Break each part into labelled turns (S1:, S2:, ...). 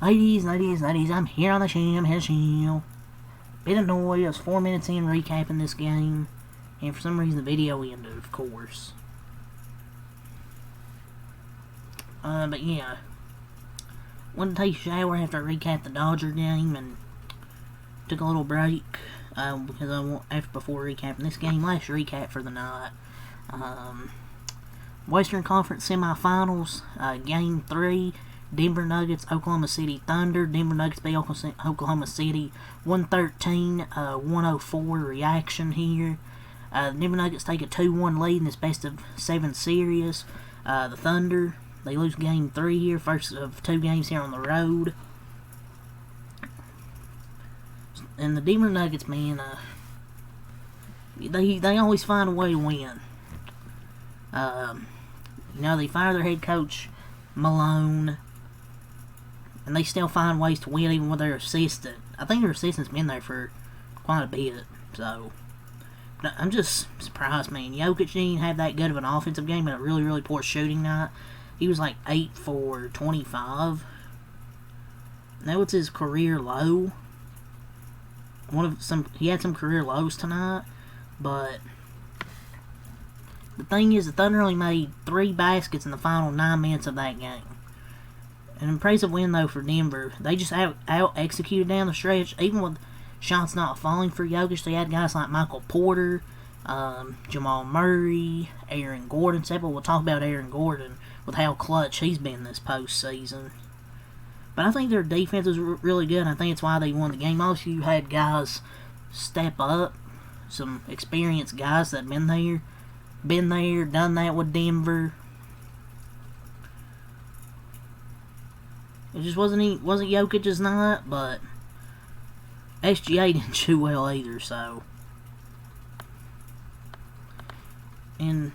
S1: Ladies, I'm here on the show. Bit annoyed, I was 4 minutes in recapping this game, and for some reason the video ended, of course. But yeah. Went to take a shower after I recapped the Dodger game, and took a little break, because before recapping this game, last recap for the night. Western Conference Semifinals, Game 3, Denver Nuggets, Oklahoma City Thunder. Denver Nuggets beat Oklahoma City 113-104 reaction here. The Denver Nuggets take a 2-1 lead in this best-of-7 series. The Thunder, they lose Game 3 here, first of 2 games here on the road. And the Denver Nuggets, man, they always find a way to win. They fire their head coach, Malone, and they still find ways to win even with their assistant. I think their assistant's been there for quite a bit, so I'm just surprised, man. Jokic didn't have that good of an offensive game, but a really, really poor shooting night. He was like 8 for 25. Now it's his career low. He had some career lows tonight, but the thing is, the Thunder only made 3 baskets in the final 9 minutes of that game. An impressive win, though, for Denver. They just out-executed down the stretch, even with shots not falling for Jokic. They had guys like Michael Porter, Jamal Murray, Aaron Gordon. We'll talk about Aaron Gordon with how clutch he's been this postseason. But I think their defense is really good, and I think it's why they won the game. Also, you had guys step up, some experienced guys that have been there, done that with Denver. It just wasn't Jokic's night, but SGA didn't shoot well either, so. And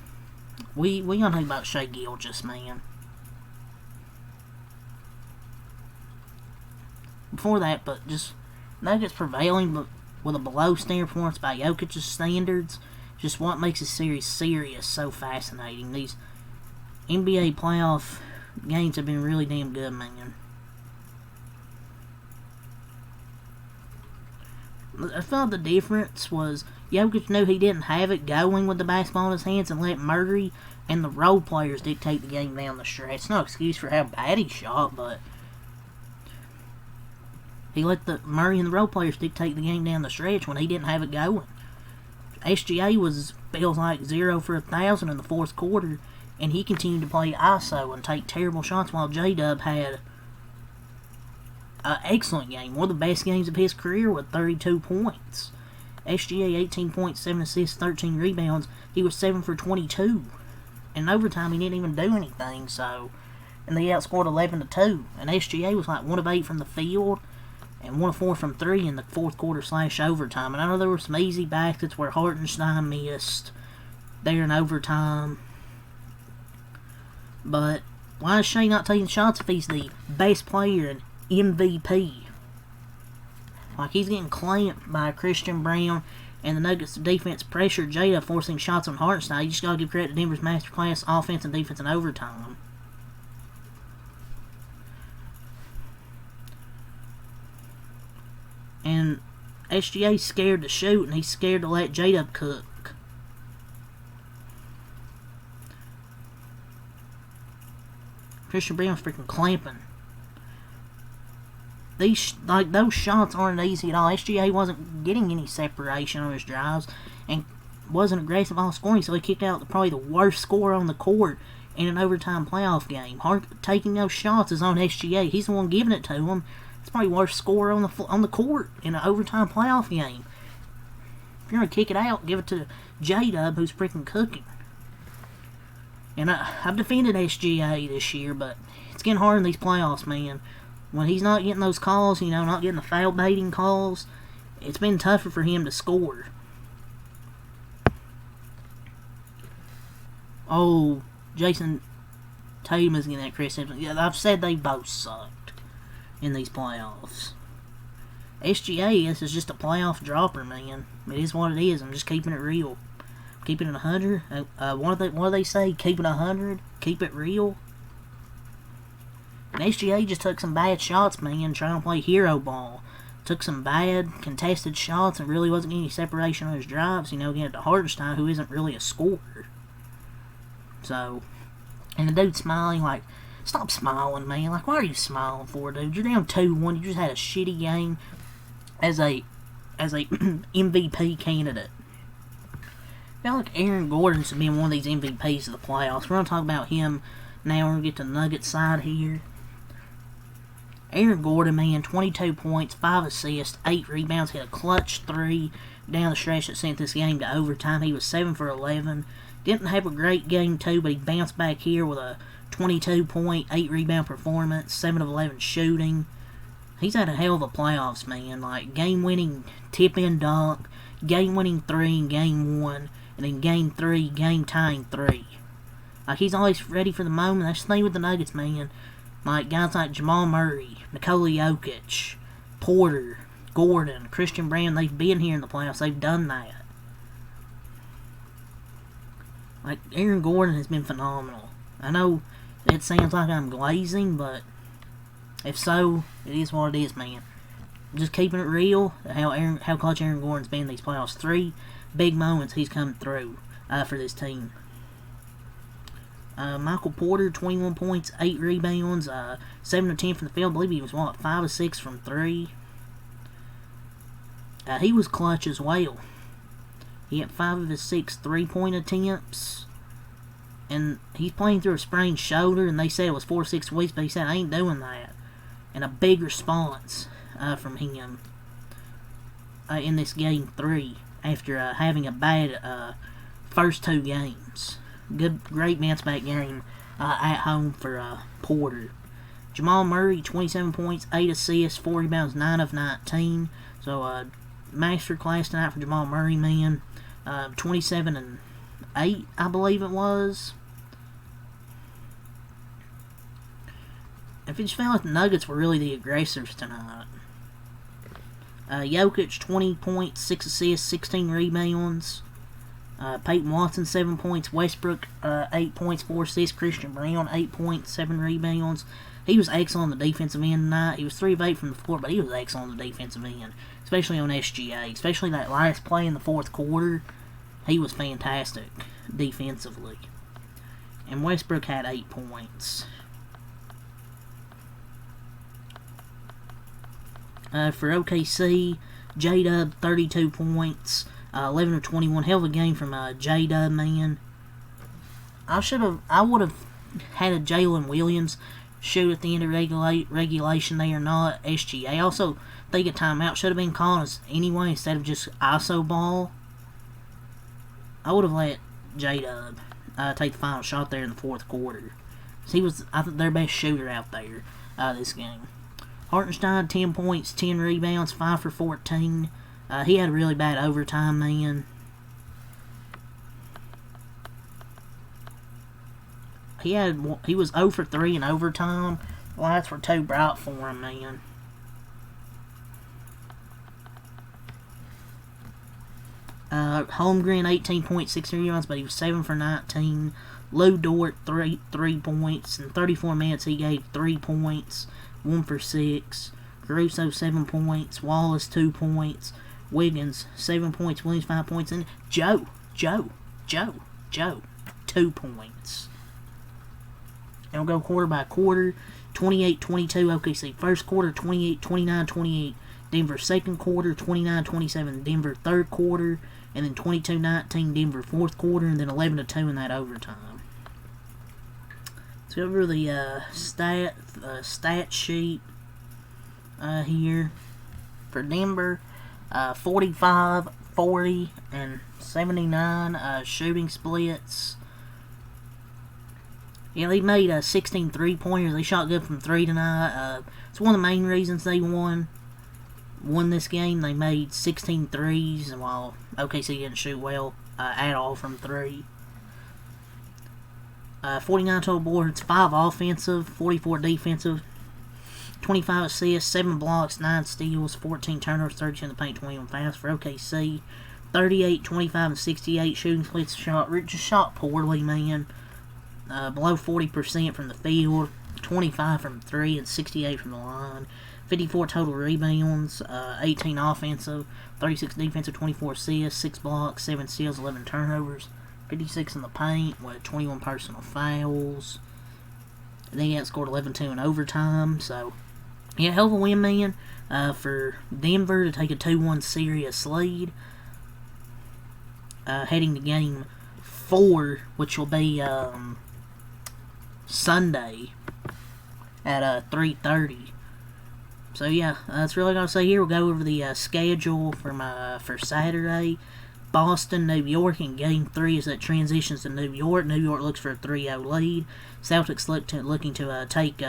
S1: we gotta talk about Shai Gilgeous, man. Before that, but just Nuggets prevailing, but with a below-standard performance by Jokic's standards, just what makes this series serious so fascinating. These NBA playoff games have been really damn good, man. I felt the difference was Jokic knew he didn't have it going with the basketball in his hands and let Murray and the role players dictate the game down the stretch. It's no excuse for how bad he shot, but he let the Murray and the role players dictate the game down the stretch when he didn't have it going. SGA feels like 0 for 1,000 in the fourth quarter, and he continued to play ISO and take terrible shots while J-Dub had an excellent game, one of the best games of his career with 32 points. SGA 18 points, 7 assists, 13 rebounds. He was 7 for 22. In overtime, he didn't even do anything, so. And they outscored 11-2. And SGA was like 1 of 8 from the field and 1 of 4 from 3 in the fourth quarter / overtime. And I know there were some easy baskets where Hartenstein missed there in overtime. But why is Shai not taking shots if he's the best player and MVP? Like, he's getting clamped by Christian Brown, and the Nuggets defense pressured Jada, forcing shots on Hartenstein. You just gotta give credit to Denver's masterclass offense and defense in overtime. And SGA's scared to shoot, and he's scared to let J-Dub cook. Christian Brown's freaking clamping. Those shots aren't easy at all. SGA wasn't getting any separation on his drives and wasn't aggressive on scoring, so he kicked out probably the worst scorer on the court in an overtime playoff game. Taking those shots is on SGA. He's the one giving it to him. It's probably the worst scorer on the court in an overtime playoff game. If you're going to kick it out, give it to J-Dub, who's freaking cooking. And I've defended SGA this year, but it's getting hard in these playoffs, man. When he's not getting those calls, not getting the foul baiting calls, it's been tougher for him to score. Oh, Jason Tatum is getting that Chris Simpson. Yeah, I've said they both sucked in these playoffs. SGA, this is just a playoff dropper, man. It is what it is. I'm just keeping it real. Keeping it 100. What do they say? Keep it 100. Keep it real. And SGA just took some bad shots, man, trying to play hero ball. Took some bad contested shots and really wasn't getting any separation on his drives, against Hartenstein, who isn't really a scorer. So, and the dude smiling like, stop smiling, man. Like, why are you smiling for, dude? You're down 2-1. You just had a shitty game as a MVP candidate. I feel like Aaron Gordon's been one of these MVPs of the playoffs. We're going to talk about him now. We're going to get to the Nuggets side here. Aaron Gordon, man, 22 points, 5 assists, 8 rebounds, hit a clutch 3 down the stretch that sent this game to overtime. He was 7 for 11. Didn't have a great game, too, but he bounced back here with a 22-point, 8-rebound performance, 7 of 11 shooting. He's had a hell of a playoffs, man. Like, game-winning tip-in dunk, game-winning 3 in Game 1, and in Game 3, game-tying 3. Like, he's always ready for the moment. That's the thing with the Nuggets, man. Like, guys like Jamal Murray, Nikola Jokic, Porter, Gordon, Christian Brown, they've been here in the playoffs. They've done that. Like, Aaron Gordon has been phenomenal. I know it sounds like I'm glazing, but if so, it is what it is, man. Just keeping it real, how clutch Aaron Gordon's been in these playoffs. 3 big moments he's come through for this team. Michael Porter, 21 points, 8 rebounds, 7 of 10 from the field. I believe he was, 5 of 6 from 3. He was clutch as well. He had 5 of his 6 3-point attempts. And he's playing through a sprained shoulder, and they said it was 4 to 6 weeks, but he said, I ain't doing that. And a big response from him in this Game 3 after having a bad first 2 games. Great bounce-back game at home for Porter. Jamal Murray, 27 points, 8 assists, 4 rebounds, 9 of 19. So, masterclass tonight for Jamal Murray, man. 27 and 8, I believe it was. It just felt like the Nuggets were really the aggressors tonight. Jokic, 20 points, 6 assists, 16 rebounds. Peyton Watson, 7 points. Westbrook, 8 points, 4 assists. Christian Brown, 8 points, 7 rebounds. He was excellent on the defensive end tonight. He was 3 of 8 from the floor, but he was excellent on the defensive end, especially on SGA. Especially that last play in the fourth quarter. He was fantastic defensively. And Westbrook had 8 points. For OKC, J-Dub, 32 points, 11 of 21. Hell of a game from J-Dub, man. I would have had a Jalen Williams shoot at the end of regulation there, not SGA. I also think a timeout should have been called us anyway instead of just ISO ball. I would have let J-Dub take the final shot there in the fourth quarter. He was, I think, their best shooter out there this game. Hartenstein, 10 points, 10 rebounds, 5 for 14. He had a really bad overtime, man. He was 0 for 3 in overtime. The lights were too bright for him, man. Holmgren, 18.6 rebounds, but he was 7 for 19. Lou Dort, 3 points. In 34 minutes, he gave 3 points. 1 for 6. Caruso, 7 points. Wallace, 2 points. Wiggins, 7 points. Williams, 5 points. And Joe, 2 points. And we'll go quarter by quarter. 28-22 OKC. First quarter, 28-29-28. Denver second quarter, 29-27 Denver third quarter. And then 22-19 Denver fourth quarter. And then 11-2 in that overtime. Let's go over the stat sheet here for Denver. 45, 40, and 79 shooting splits. Yeah, they made 16 3-pointers. They shot good from 3 tonight. It's one of the main reasons they won this game. They made 16 threes, while OKC didn't shoot well at all from 3. 49 total boards, 5 offensive, 44 defensive, 25 assists, 7 blocks, 9 steals, 14 turnovers, 32 in the paint, 21 fouls for OKC. 38, 25, and 68 shooting splits. Just shot poorly, man. Below 40% from the field. 25 from 3 and 68 from the line. 54 total rebounds, 18 offensive, 36 defensive, 24 assists, 6 blocks, 7 steals, 11 turnovers, 56 in the paint with 21 personal fouls. And then he outscored 11-2 in overtime. So, yeah, hell of a win, man, for Denver to take a 2-1 serious lead. Heading to game 4, which will be Sunday at 3:30. So yeah, that's really all I'll say here. We'll go over the schedule for Saturday. Boston, New York in Game 3 as that transitions to New York. New York looks for a 3-0 lead. Celtics looking to take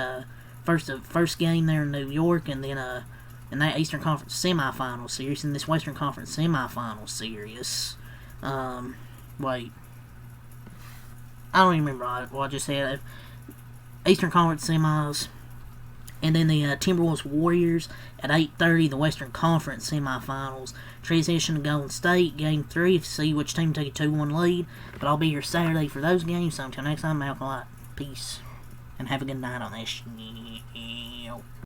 S1: first game there in New York, and then in that Eastern Conference semifinal series, in this Western Conference semifinal series. Wait. I don't even remember what I just said. Eastern Conference semis. And then the Timberwolves Warriors at 8:30, the Western Conference semifinals. Transition to Golden State, Game 3, to see which team take a 2-1 lead. But I'll be here Saturday for those games. So until next time, Malcolm Light. Peace. And have a good night on this.